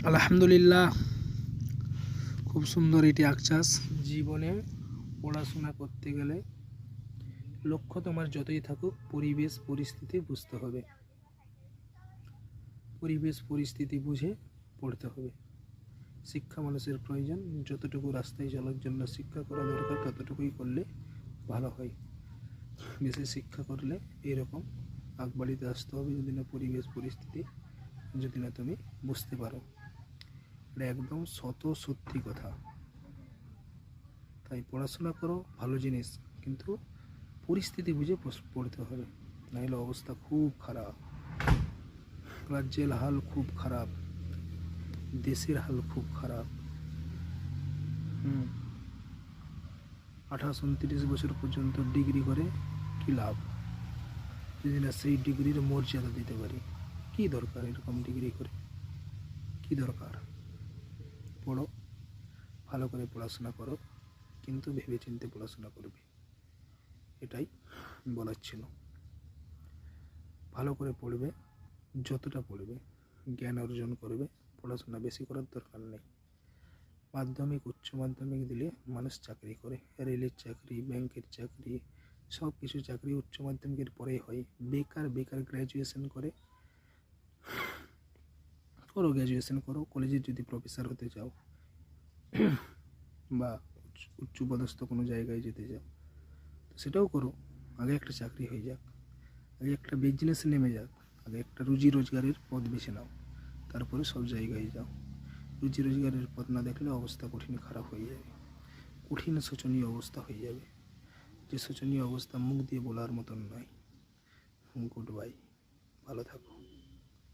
আলহামদুলিল্লাহ, খুব সুন্দর এটি আঁকছাস। জীবনে পড়াশোনা করতে গেলে লক্ষ্য তোমার যতই থাকুক, পরিবেশ পরিস্থিতি বুঝতে হবে। পরিবেশ পরিস্থিতি বুঝে পড়তে হবে। শিক্ষা মানুষের প্রয়োজন। যতটুকু রাস্তায় চলার জন্য শিক্ষা করা দরকার ততটুকুই করলে ভালো হয়। বেশি শিক্ষা করলে এরকম আগবাড়িতে আসতে হবে যদি না পরিবেশ পরিস্থিতি যদি না তুমি বুঝতে পারো। এটা একদম সত্যি কথা। তাই পড়াশোনা করো, ভালো জিনিস, কিন্তু পরিস্থিতি বুঝে পড়তে হবে, নাহলে অবস্থা খুব খারাপ। রাজ্যের হাল খুব খারাপ, দেশের হাল খুব খারাপ। 28-29 বছর পর্যন্ত ডিগ্রি করে কি লাভ যদি না সেই ডিগ্রির মর্যাদা দিতে পারি? কি দরকার এরকম ডিগ্রি করে? কি দরকার? পড়ো, ভালো করে পড়াশোনা করো, কিন্তু ভেবে চিন্তে পড়াশোনা করবে, এটাই বলার ছিল। ভালো করে পড়বে, যতটা পড়বে জ্ঞান অর্জন করবে। পড়াশোনা বেশি করার দরকার নেই। মাধ্যমিক উচ্চ মাধ্যমিক দিলে মানুষ চাকরি করে, রেলের চাকরি, ব্যাংকের চাকরি, সব কিছু চাকরি উচ্চ মাধ্যমিকের পরেই হয়। বেকার গ্র্যাজুয়েশন করো, গ্র্যাজুয়েশন করো। কলেজে যদি প্রফেসর হতে চাও বা উচ্চপদস্থ কোনো জায়গায় যেতে চাও তো সেটাও করো। আগে একটা চাকরি হয়ে যাক, আগে একটা বিজনেসে নেমে যাক, আগে একটা রুজি রোজগারের পথ বেছে নাও, তারপরে সব জায়গায় যাও। রুজি রোজগারের পথ না দেখলে অবস্থা কঠিন খারাপ হয়ে যাবে, কঠিন শোচনীয় অবস্থা হয়ে যাবে, যে শোচনীয় অবস্থা মুখ দিয়ে বলার মতন নয়। গুড বাই, ভালো থাকো।